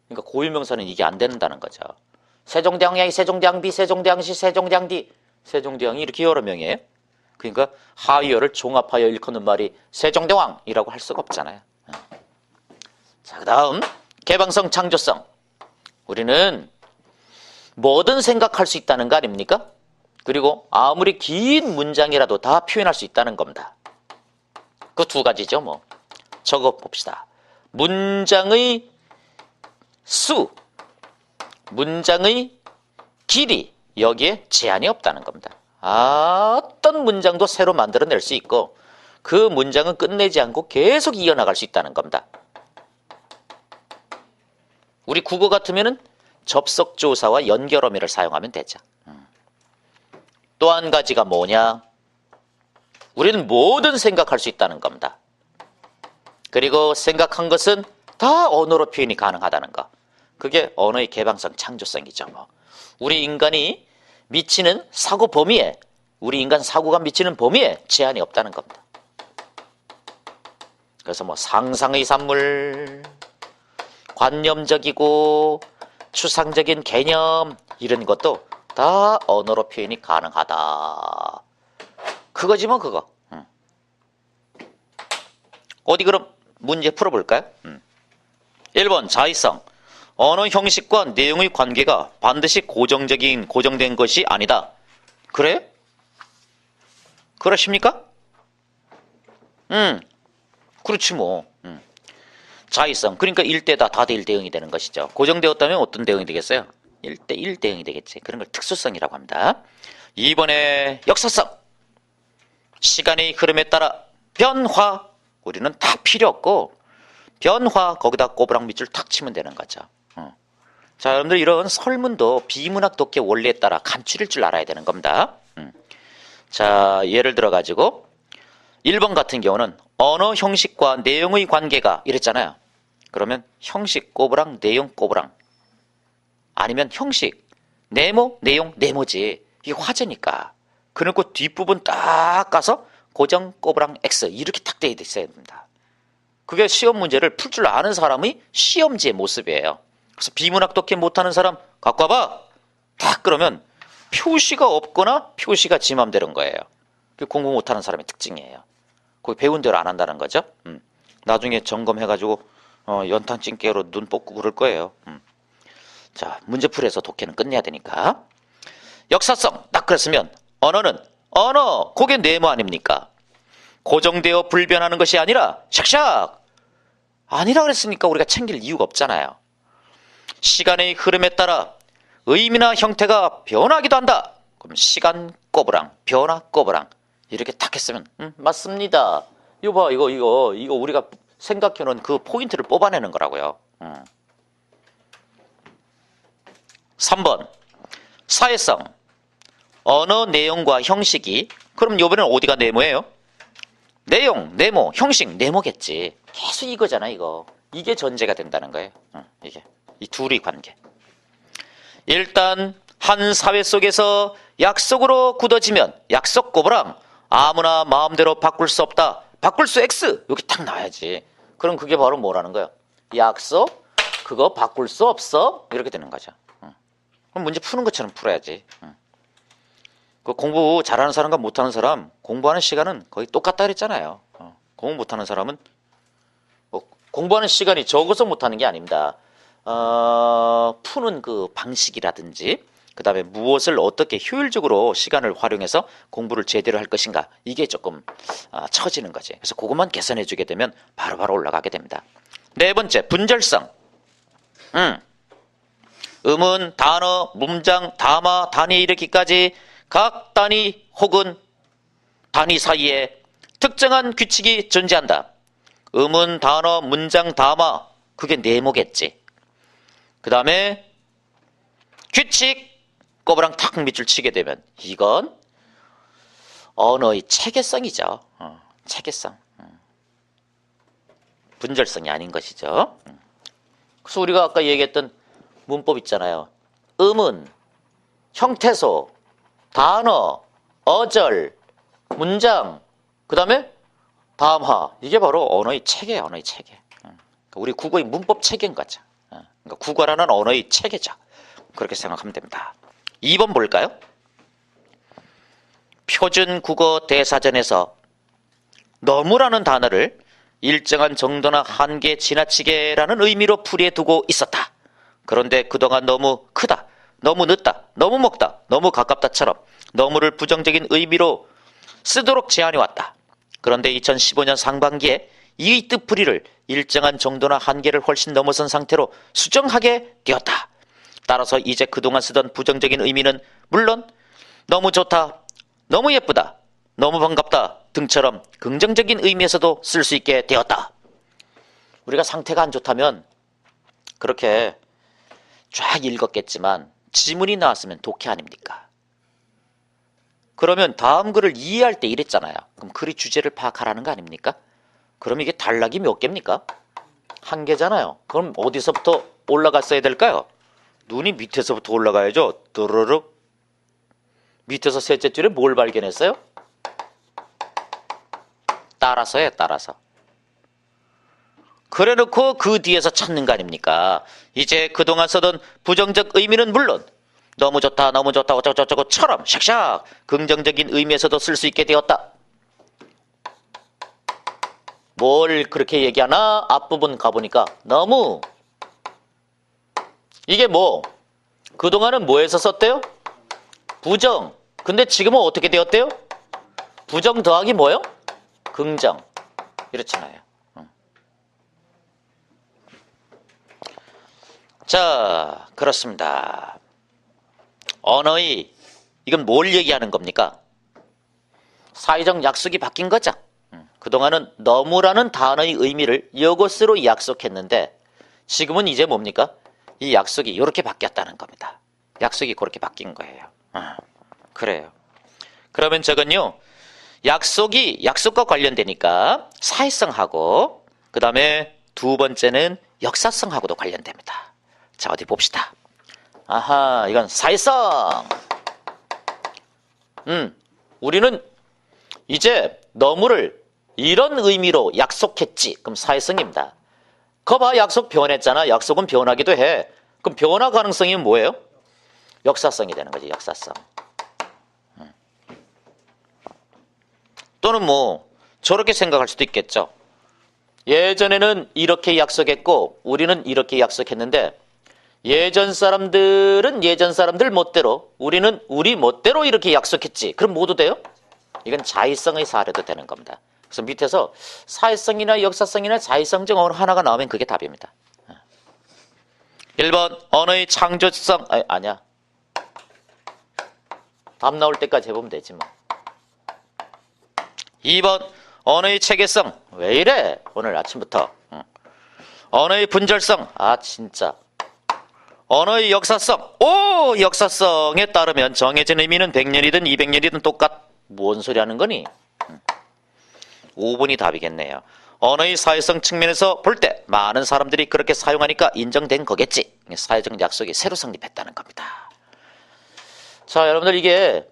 그러니까 고유명사는 이게 안 된다는 거죠. 세종대왕 A, 세종대왕 B, 세종대왕 C, 세종대왕 D, 세종대왕이 이렇게 여러 명이에요. 그러니까 하위어를 종합하여 일컫는 말이 세종대왕이라고 할 수가 없잖아요. 자, 그 다음 개방성, 창조성. 우리는 뭐든 생각할 수 있다는 거 아닙니까? 그리고 아무리 긴 문장이라도 다 표현할 수 있다는 겁니다. 그 두 가지죠 뭐. 적어봅시다. 문장의 수, 문장의 길이, 여기에 제한이 없다는 겁니다. 어떤 문장도 새로 만들어낼 수 있고 그 문장은 끝내지 않고 계속 이어나갈 수 있다는 겁니다. 우리 국어 같으면은 접속조사와 연결어미를 사용하면 되죠. 또 한 가지가 뭐냐? 우리는 뭐든 생각할 수 있다는 겁니다. 그리고 생각한 것은 다 언어로 표현이 가능하다는 거. 그게 언어의 개방성, 창조성이죠. 우리 인간이 미치는 사고 범위에, 우리 인간 사고가 미치는 범위에 제한이 없다는 겁니다. 그래서 상상의 산물, 관념적이고 추상적인 개념, 이런 것도 다 언어로 표현이 가능하다. 그거지 그거. 어디 그럼 문제 풀어볼까요? 1번 자의성. 언어 형식과 내용의 관계가 반드시 고정된 것이 아니다. 그래? 그러십니까? 그렇지 자의성. 그러니까 1대다. 다대 1대응이 되는 것이죠. 고정되었다면 어떤 대응이 되겠어요? 1대1 대응이 되겠지. 그런 걸 특수성이라고 합니다. 2번에 역사성. 시간의 흐름에 따라 변화. 우리는 다 필요 없고 변화, 거기다 꼬부랑 밑줄 탁 치면 되는 거죠. 자, 여러분들 이런 설문도 비문학 독해 원리에 따라 간추릴 줄 알아야 되는 겁니다. 자, 예를 들어 가지고 1번 같은 경우는 언어 형식과 내용의 관계가 이랬잖아요. 그러면 형식 꼬부랑 내용 꼬부랑, 아니면 형식 네모 내용 네모지. 이게 화제니까 그리고 뒷부분 딱 가서 고정 꼬부랑 X 이렇게 딱 되어 있어야 됩니다. 그게 시험 문제를 풀 줄 아는 사람의 시험지의 모습이에요. 그래서 비문학 독해 못하는 사람 갖고 와봐. 딱 그러면 표시가 없거나 표시가 지 맘대로인 거예요. 그게 공부 못하는 사람의 특징이에요. 거기 배운 대로 안 한다는 거죠. 나중에 점검해가지고 연탄 찐깨로 눈 뽑고 그럴 거예요. 자, 문제풀이에서 독해는 끝내야 되니까. 역사성 딱 그랬으면 언어는 언어, 그게 네모 아닙니까? 고정되어 불변하는 것이 아니라 샥샥 아니라 그랬으니까 우리가 챙길 이유가 없잖아요. 시간의 흐름에 따라 의미나 형태가 변하기도 한다. 그럼 시간 꼬부랑, 변화 꼬부랑 이렇게 딱 했으면 맞습니다. 이거 봐, 이거 우리가 생각해놓은 그 포인트를 뽑아내는 거라고요. 3번 사회성. 언어 내용과 형식이, 그럼 이번에는 어디가 네모예요? 내용, 네모, 형식, 네모겠지. 계속 이거잖아, 이거. 이게 전제가 된다는 거예요. 이게. 이 둘의 관계. 일단 한 사회 속에서 약속으로 굳어지면 약속 꼬부랑 아무나 마음대로 바꿀 수 없다. 바꿀 수 X 여기 딱 나와야지. 그럼 그게 바로 뭐라는 거야? 약속 그거 바꿀 수 없어? 이렇게 되는 거죠. 그럼 문제 푸는 것처럼 풀어야지. 그 공부 잘하는 사람과 못하는 사람 공부하는 시간은 거의 똑같다 그랬잖아요. 공부 못하는 사람은 공부하는 시간이 적어서 못하는 게 아닙니다. 푸는 그 방식이라든지 그 다음에 무엇을 어떻게 효율적으로 시간을 활용해서 공부를 제대로 할 것인가, 이게 조금 처지는 거지. 그래서 그것만 개선해 주게 되면 바로바로 올라가게 됩니다. 네 번째, 분절성. 음은, 단어, 문장, 담화, 단위 이르기까지 각 단위 혹은 단위 사이에 특정한 규칙이 존재한다. 음은, 단어, 문장, 담화, 그게 네모겠지. 그 다음에 규칙, 꼬부랑 탁 밑줄 치게 되면 이건 언어의 체계성이죠. 체계성. 분절성이 아닌 것이죠. 그래서 우리가 아까 얘기했던 문법 있잖아요. 음은, 형태소, 단어, 어절, 문장, 그 다음에 담화. 이게 바로 언어의 체계예요. 언어의 체계. 그러니까 우리 국어의 문법 체계인 거죠. 그러니까 국어라는 언어의 체계죠. 그렇게 생각하면 됩니다. 2번 볼까요? 표준 국어 대사전에서 너무라는 단어를 일정한 정도나 한계 지나치게라는 의미로 풀이해 두고 있었다. 그런데 그동안 너무 크다, 너무 늦다, 너무 먹다, 너무 가깝다처럼 너무를 부정적인 의미로 쓰도록 제안이 왔다. 그런데 2015년 상반기에 이 뜻풀이를 일정한 정도나 한계를 훨씬 넘어선 상태로 수정하게 되었다. 따라서 이제 그동안 쓰던 부정적인 의미는 물론 너무 좋다, 너무 예쁘다, 너무 반갑다 등처럼 긍정적인 의미에서도 쓸 수 있게 되었다. 우리가 상태가 안 좋다면 그렇게 쫙 읽었겠지만 지문이 나왔으면 독해 아닙니까? 그러면 다음 글을 이해할 때 이랬잖아요. 그럼 글의 주제를 파악하라는 거 아닙니까? 그럼 이게 단락이 몇 개입니까? 한 개잖아요. 그럼 어디서부터 올라갔어야 될까요? 눈이 밑에서부터 올라가야죠. 또르륵. 밑에서 셋째 줄에 뭘 발견했어요? 따라서예요, 따라서. 그래 놓고 그 뒤에서 찾는 거 아닙니까? 이제 그동안 쓰던 부정적 의미는 물론 너무 좋다, 너무 좋다, 어쩌고저쩌고처럼 샥샥 긍정적인 의미에서도 쓸 수 있게 되었다. 뭘 그렇게 얘기하나? 앞부분 가보니까 너무. 이게 뭐? 그동안은 뭐에서 썼대요? 부정. 근데 지금은 어떻게 되었대요? 부정 더하기 뭐요? 긍정. 이렇잖아요. 자, 그렇습니다. 언어의, 이건 뭘 얘기하는 겁니까? 사회적 약속이 바뀐 거죠. 그동안은 너무라는 단어의 의미를 이것으로 약속했는데 지금은 이제 뭡니까? 이 약속이 이렇게 바뀌었다는 겁니다. 약속이 그렇게 바뀐 거예요. 그래요. 그러면 저건요, 약속이 약속과 관련되니까 사회성하고 그 다음에 두 번째는 역사성하고도 관련됩니다. 자, 어디 봅시다. 아하, 이건 사회성. 우리는 이제 너무를 이런 의미로 약속했지. 그럼 사회성입니다. 거봐, 약속 변했잖아. 약속은 변하기도 해. 그럼 변화 가능성이 뭐예요? 역사성이 되는 거지, 역사성. 또는 뭐 저렇게 생각할 수도 있겠죠. 예전에는 이렇게 약속했고 우리는 이렇게 약속했는데 예전 사람들은 예전 사람들 멋대로, 우리는 우리 멋대로 이렇게 약속했지. 그럼 모두 돼요? 이건 자의성의 사례도 되는 겁니다. 그래서 밑에서 사회성이나 역사성이나 자의성 중 어느 하나가 나오면 그게 답입니다. 1번 언어의 창조성. 아니야. 답 나올 때까지 해보면 되지 뭐. 2번 언어의 체계성. 왜 이래 오늘 아침부터. 언어의 분절성. 아 진짜. 언어의 역사성. 오, 역사성에 따르면 정해진 의미는 100년이든 200년이든 뭔 소리 하는 거니? 5번이 답이겠네요. 언어의 사회성 측면에서 볼 때 많은 사람들이 그렇게 사용하니까 인정된 거겠지. 사회적 약속이 새로 성립했다는 겁니다. 자, 여러분들 이게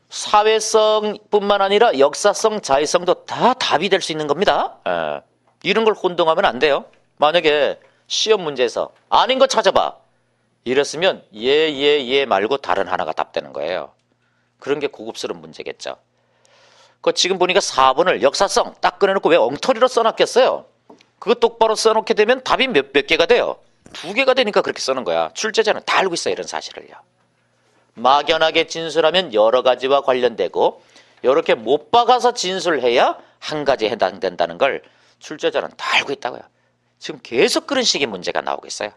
사회성뿐만 아니라 역사성, 자의성도 다 답이 될 수 있는 겁니다. 이런 걸 혼동하면 안 돼요. 만약에 시험 문제에서 아닌 거 찾아봐. 이랬으면 예 말고 다른 하나가 답되는 거예요. 그런 게 고급스러운 문제겠죠. 지금 보니까 4번을 역사성 딱 꺼내놓고 왜 엉터리로 써놨겠어요? 그거 똑바로 써놓게 되면 답이 몇 개가 돼요? 2개가 되니까 그렇게 쓰는 거야. 출제자는 다 알고 있어요, 이런 사실을요. 막연하게 진술하면 여러 가지와 관련되고 이렇게 못 박아서 진술해야 한 가지에 해당된다는 걸 출제자는 다 알고 있다고요. 지금 계속 그런 식의 문제가 나오고 있어요.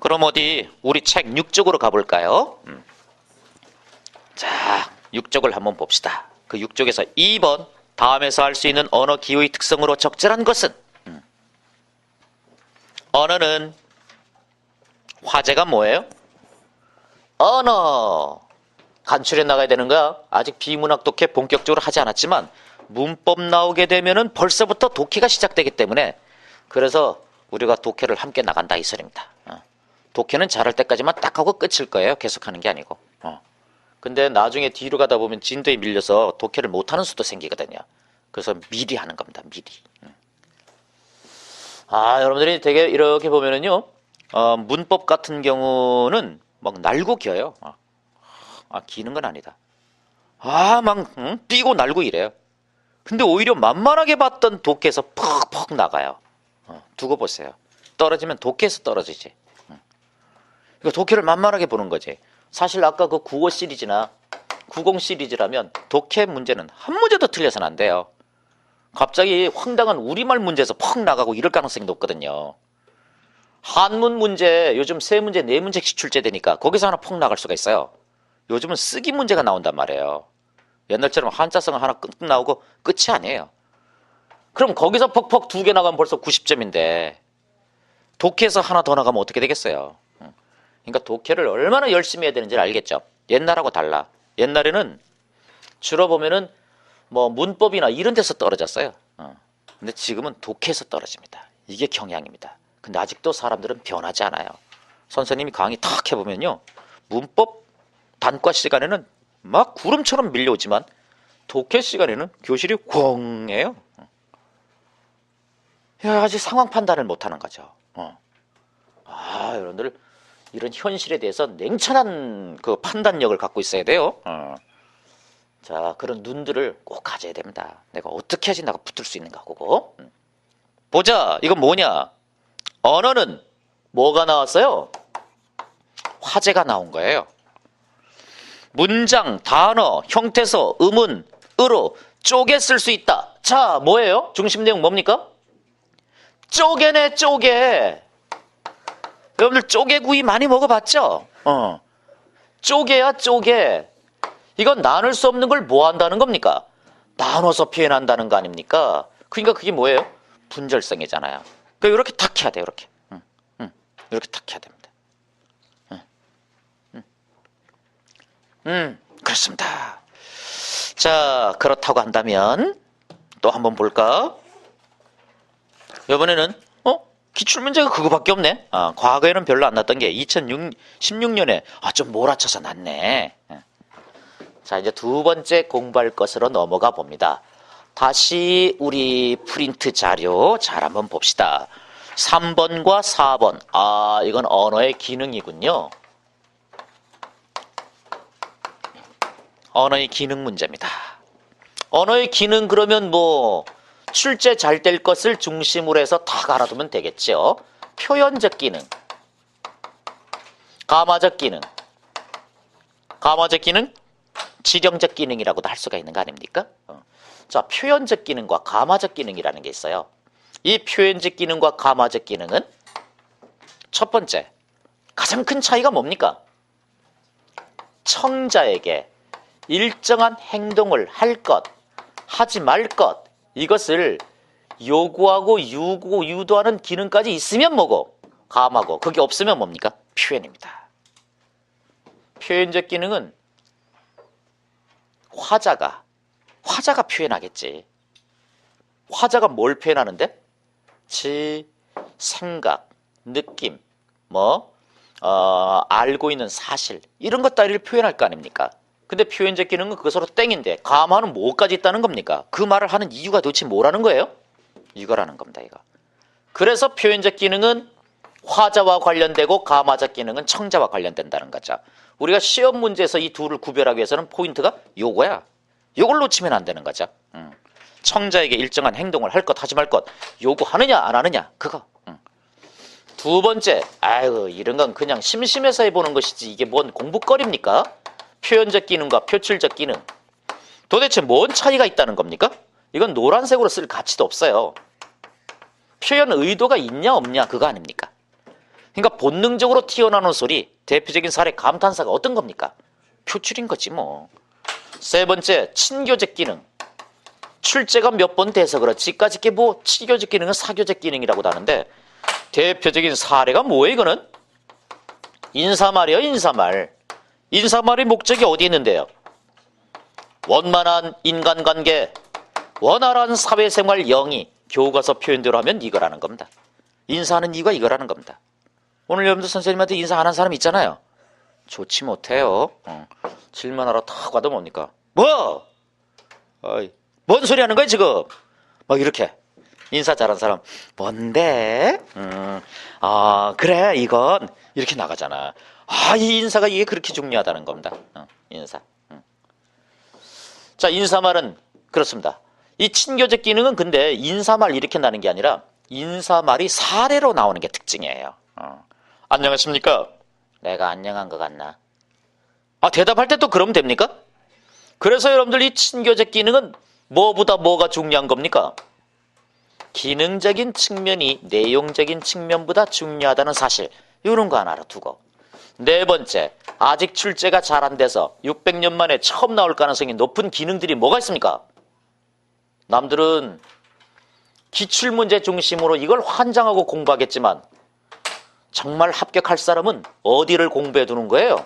그럼 어디 우리 책 6쪽으로 가볼까요? 자, 6쪽을 한번 봅시다. 그 6쪽에서 2번 다음에서 할 수 있는 언어 기호의 특성으로 적절한 것은 언어는 화제가 뭐예요? 언어 간추려 나가야 되는 거야. 아직 비문학 독해 본격적으로 하지 않았지만 문법 나오게 되면은 벌써부터 독해가 시작되기 때문에 그래서 우리가 독해를 함께 나간다 이 소리입니다. 독해는 잘할 때까지만 딱 하고 끝일 거예요. 계속하는 게 아니고. 근데 나중에 뒤로 가다 보면 진도에 밀려서 독해를 못하는 수도 생기거든요. 그래서 미리 하는 겁니다. 미리. 여러분들이 되게 이렇게 보면은요, 문법 같은 경우는 막 날고 겨요. 기는 건 아니다. 막 뛰고 날고 이래요. 근데 오히려 만만하게 봤던 독해에서 퍽퍽 나가요. 두고 보세요. 떨어지면 독해에서 떨어지지. 그러니까 독해를 만만하게 보는 거지. 사실 아까 그 국어 시리즈나 90 시리즈라면 독해 문제는 한 문제도 틀려서는 안 돼요. 갑자기 황당한 우리말 문제에서 퍽 나가고 이럴 가능성이 높거든요. 한문 문제 요즘 3문제, 4문제씩 출제되니까 거기서 하나 퍽 나갈 수가 있어요. 요즘은 쓰기 문제가 나온단 말이에요. 옛날처럼 한자성은 하나 끙끙 나오고 끝이 아니에요. 그럼 거기서 퍽퍽 2개 나가면 벌써 90점인데 독해에서 하나 더 나가면 어떻게 되겠어요? 그러니까 독해를 얼마나 열심히 해야 되는지를 알겠죠. 옛날하고 달라. 옛날에는 주로 보면은 뭐 문법이나 이런 데서 떨어졌어요. 근데 지금은 독해에서 떨어집니다. 이게 경향입니다. 근데 아직도 사람들은 변하지 않아요. 선생님이 강의 탁 해보면요, 문법 단과 시간에는 막 구름처럼 밀려오지만 독해 시간에는 교실이 꽝해요. 아직 상황 판단을 못하는 거죠. 여러분들 이런 현실에 대해서 냉철한 그 판단력을 갖고 있어야 돼요. 자, 그런 눈들을 꼭 가져야 됩니다. 내가 어떻게 해야지 내가 붙을 수 있는가 그거. 보자, 이건 뭐냐? 언어는 뭐가 나왔어요? 화제가 나온 거예요. 문장, 단어, 형태서, 음운, 으로 쪼개 쓸 수 있다. 자, 뭐예요? 중심 내용 뭡니까? 쪼개네, 쪼개. 여러분들 쪼개구이 많이 먹어봤죠? 쪼개야, 쪼개. 이건 나눌 수 없는 걸 뭐 한다는 겁니까? 나눠서 표현한다는 거 아닙니까? 그러니까 그게 뭐예요? 분절성이잖아요. 그러니까 이렇게 탁 해야 돼요. 이렇게. 이렇게 탁 해야 됩니다. 그렇습니다. 자, 그렇다고 한다면 또 한번 볼까? 이번에는 기출문제가 그거밖에 없네. 과거에는 별로 안 났던 게 2016년에 좀 몰아쳐서 났네. 자, 이제 두 번째 공부할 것으로 넘어가 봅니다. 다시 우리 프린트 자료 잘 한번 봅시다. 3번과 4번. 이건 언어의 기능이군요. 언어의 기능 문제입니다. 언어의 기능 그러면 뭐 출제 잘 될 것을 중심으로 해서 다 알아두면 되겠죠. 표현적 기능, 가마적 기능, 가마적 기능, 지령적 기능이라고도 할 수가 있는 거 아닙니까? 자, 표현적 기능과 가마적 기능이라는 게 있어요. 이 표현적 기능과 가마적 기능은 첫 번째, 가장 큰 차이가 뭡니까? 청자에게 일정한 행동을 할 것, 하지 말 것, 이것을 요구하고 유도하는 기능까지 있으면 뭐고? 가마고. 그게 없으면 뭡니까? 표현입니다. 표현적 기능은 화자가 표현하겠지. 화자가 뭘 표현하는데? 생각, 느낌, 알고 있는 사실, 이런 것 따위를 표현할 거 아닙니까? 근데 표현적 기능은 그것으로 땡인데 가마는 뭐까지 있다는 겁니까? 그 말을 하는 이유가 도대체 뭐라는 거예요? 이거라는 겁니다, 이거. 그래서 표현적 기능은 화자와 관련되고 가마적 기능은 청자와 관련된다는 거죠. 우리가 시험 문제에서 이 둘을 구별하기 위해서는 포인트가 요거야. 요걸 놓치면 안 되는 거죠. 청자에게 일정한 행동을 할 것, 하지 말 것, 요구하느냐 안 하느냐, 그거. 두 번째, 이런 건 그냥 심심해서 해보는 것이지 이게 뭔 공부거리입니까? 표현적 기능과 표출적 기능. 도대체 뭔 차이가 있다는 겁니까? 이건 노란색으로 쓸 가치도 없어요. 표현 의도가 있냐 없냐 그거 아닙니까? 그러니까 본능적으로 튀어나오는 소리, 대표적인 사례 감탄사가 어떤 겁니까? 표출인 거지 뭐. 세 번째, 친교적 기능. 출제가 몇 번 돼서 그렇지 까짓게 뭐 친교적 기능은 사교적 기능이라고도 하는데 대표적인 사례가 뭐예요 이거는? 인사말이요, 인사말. 인사말의 목적이 어디 있는데요? 원만한 인간관계, 원활한 사회생활 영위, 교과서 표현대로 하면 이거라는 겁니다. 인사하는 이유가 이거라는 겁니다. 오늘 여러분들 선생님한테 인사 안 한 사람 있잖아요. 좋지 못해요. 질문하러 탁 와도 뭡니까? 뭐? 뭔 소리 하는 거야 지금? 막 이렇게 인사 잘한 사람 뭔데? 그래 이건 이렇게 나가잖아. 이 인사가 이게 그렇게 중요하다는 겁니다. 인사. 자, 인사말은 그렇습니다. 이 친교적 기능은 근데 인사말 이렇게 나는 게 아니라 인사말이 사례로 나오는 게 특징이에요. 안녕하십니까? 내가 안녕한 것 같나? 대답할 때 또 그러면 됩니까? 그래서 여러분들 이 친교적 기능은 뭐보다 뭐가 중요한 겁니까? 기능적인 측면이 내용적인 측면보다 중요하다는 사실. 이런 거 하나 알아두고. 네 번째, 아직 출제가 잘 안 돼서 600년 만에 처음 나올 가능성이 높은 기능들이 뭐가 있습니까? 남들은 기출문제 중심으로 이걸 환장하고 공부하겠지만 정말 합격할 사람은 어디를 공부해 두는 거예요?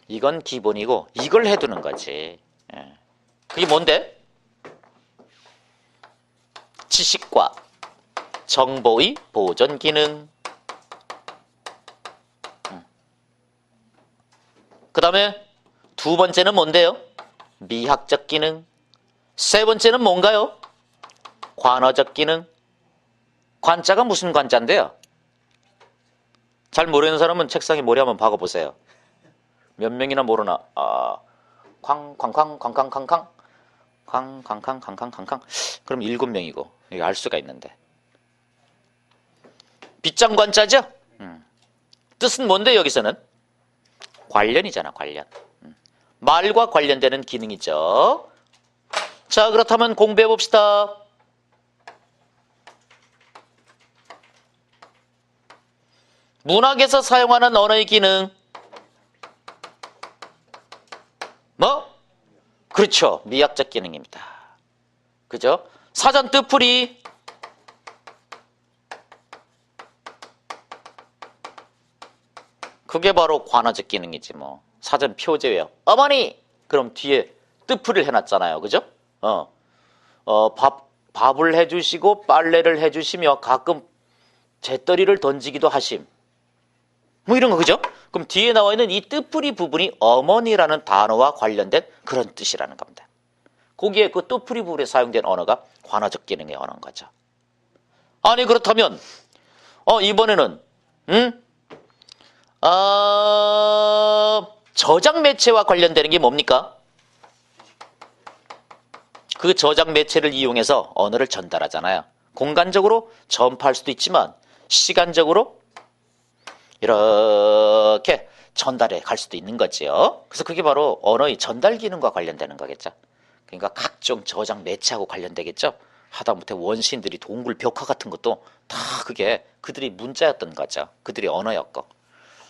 이건 기본이고 이걸 해두는 거지. 그게 뭔데? 지식과 정보의 보존 기능. 그 다음에 두 번째는 뭔데요? 미학적 기능. 세 번째는 뭔가요? 관어적 기능. 관자가 무슨 관자인데요? 잘 모르는 사람은 책상에 모래 한번 박아보세요. 몇 명이나 모르나? 쾅쾅쾅쾅쾅쾅쾅 쾅쾅쾅쾅쾅쾅. 그럼 7명이고 여기 알 수가 있는데. 빗장관자죠? 뜻은 뭔데 여기서는? 관련이잖아, 관련. 말과 관련되는 기능이죠. 자, 그렇다면 공부해 봅시다. 문학에서 사용하는 언어의 기능. 뭐? 그렇죠. 미학적 기능입니다. 그죠? 사전 뜻풀이. 그게 바로 관어적 기능이지 뭐. 사전 표제예요. 어머니! 그럼 뒤에 뜻풀이를 해놨잖아요. 그죠? 밥을 해주시고 빨래를 해주시며 가끔 재떨이를 던지기도 하심. 뭐 이런 거 그죠? 그럼 뒤에 나와 있는 이 뜻풀이 부분이 어머니라는 단어와 관련된 그런 뜻이라는 겁니다. 거기에 그 뜻풀이 부분에 사용된 언어가 관어적 기능의 언어인 거죠. 아니 그렇다면 이번에는 저장 매체와 관련되는 게 뭡니까? 그 저장 매체를 이용해서 언어를 전달하잖아요. 공간적으로 전파할 수도 있지만 시간적으로 이렇게 전달해 갈 수도 있는 거지요. 그래서 그게 바로 언어의 전달 기능과 관련되는 거겠죠. 그러니까 각종 저장 매체하고 관련되겠죠. 하다못해 원시인들이 동굴 벽화 같은 것도 다 그게 그들이 문자였던 거죠. 그들이 언어였고.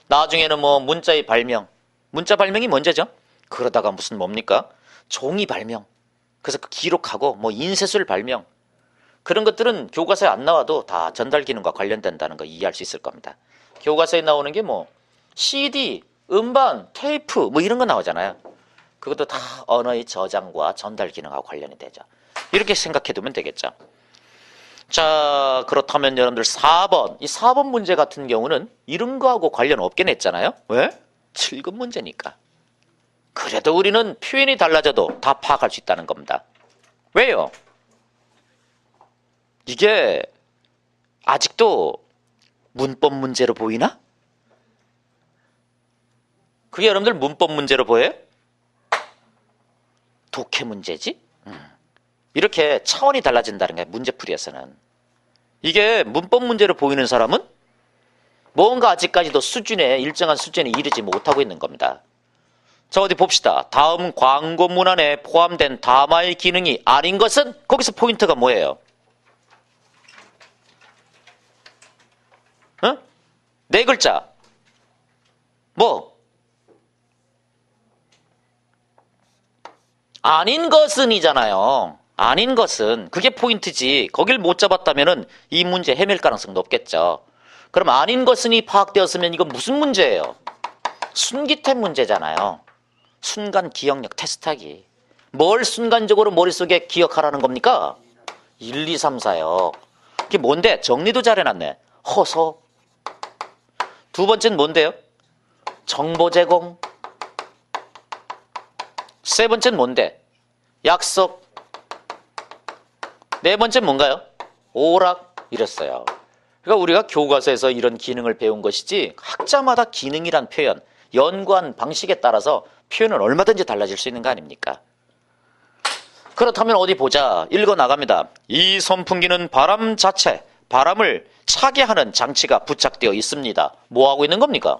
나중에는 뭐 문자의 발명. 문자 발명이 먼저죠. 그러다가 무슨 뭡니까? 종이 발명. 그래서 그 기록하고 뭐 인쇄술 발명. 그런 것들은 교과서에 안 나와도 다 전달 기능과 관련된다는 거 이해할 수 있을 겁니다. 교과서에 나오는 게 뭐 CD, 음반, 테이프 뭐 이런 거 나오잖아요. 그것도 다 언어의 저장과 전달 기능하고 관련이 되죠. 이렇게 생각해 두면 되겠죠. 자, 그렇다면 여러분들 4번. 이 4번 문제 같은 경우는 이런 거하고 관련 없게 냈잖아요. 왜? 7급 문제니까. 그래도 우리는 표현이 달라져도 다 파악할 수 있다는 겁니다. 왜요? 이게 아직도 문법 문제로 보이나? 그게 여러분들 문법 문제로 보여요? 독해 문제지? 이렇게 차원이 달라진다는 거예요. 문제풀이에서는. 이게 문법 문제로 보이는 사람은 뭔가 아직까지도 일정한 수준에 이르지 못하고 있는 겁니다. 자, 어디 봅시다. 다음 광고 문안에 포함된 담화의 기능이 아닌 것은 거기서 포인트가 뭐예요? 네 글자. 뭐? 아닌 것은이잖아요. 아닌 것은. 그게 포인트지. 거길 못 잡았다면은 이 문제 헤맬 가능성 높겠죠. 그럼 아닌 것은이 파악되었으면 이건 무슨 문제예요? 순기태 문제잖아요. 순간 기억력 테스트하기. 뭘 순간적으로 머릿속에 기억하라는 겁니까? 1, 2, 3, 4요. 그게 뭔데? 정리도 잘 해놨네. 허소. 두 번째는 뭔데요? 정보 제공. 세 번째는 뭔데? 약속. 네 번째는 뭔가요? 오락. 이랬어요. 그러니까 우리가 교과서에서 이런 기능을 배운 것이지 학자마다 기능이란 표현, 연구한 방식에 따라서 표현은 얼마든지 달라질 수 있는 거 아닙니까? 그렇다면 어디 보자. 읽어 나갑니다. 이 선풍기는 바람 자체, 바람을 차게 하는 장치가 부착되어 있습니다. 뭐 하고 있는 겁니까?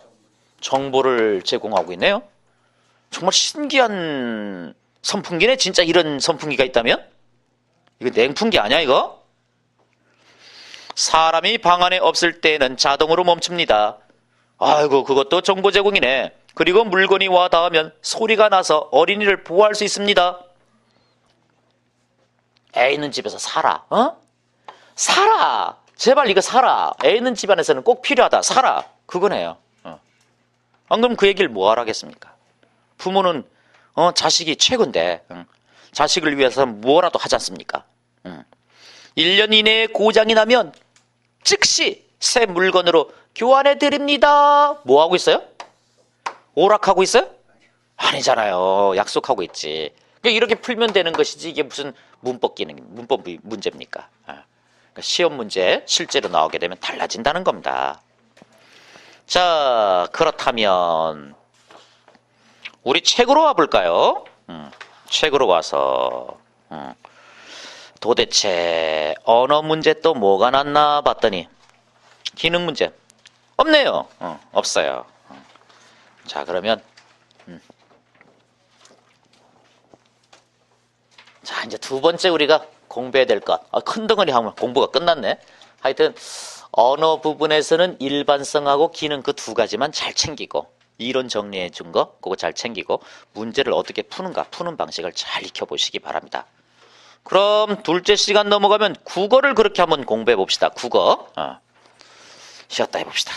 정보를 제공하고 있네요. 정말 신기한 선풍기네 진짜 이런 선풍기가 있다면? 이거 냉풍기 아니야 이거? 사람이 방 안에 없을 때는 자동으로 멈춥니다. 아이고 그것도 정보 제공이네. 그리고 물건이 와 닿으면 소리가 나서 어린이를 보호할 수 있습니다. 애 있는 집에서 살아. 살아. 제발 이거 살아. 애 있는 집안에서는 꼭 필요하다. 살아. 그거네요. 안 그럼 그 얘기를 뭐하러 하겠습니까? 부모는 자식이 최고인데 자식을 위해서는 뭐라도 하지 않습니까? 1년 이내에 고장이 나면 즉시 새 물건으로 교환해 드립니다. 뭐 하고 있어요? 오락하고 있어요? 아니잖아요. 약속하고 있지. 그러니까 이렇게 풀면 되는 것이지 이게 무슨 문법 문제입니까? 그러니까 시험 문제 실제로 나오게 되면 달라진다는 겁니다. 자, 그렇다면 우리 책으로 와볼까요? 책으로 와서 도대체 언어 문제 또 뭐가 났나 봤더니 기능 문제 없네요. 없어요. 자, 그러면 자, 이제 두 번째 우리가 공부해야 될 것. 큰 덩어리 하면 공부가 끝났네. 하여튼 언어 부분에서는 일반성하고 기능 그 두 가지만 잘 챙기고 이론 정리해 준 거 그거 잘 챙기고 문제를 어떻게 푸는가 푸는 방식을 잘 익혀보시기 바랍니다. 그럼 둘째 시간 넘어가면 국어를 그렇게 한번 공부해 봅시다. 국어. 쉬었다 해봅시다.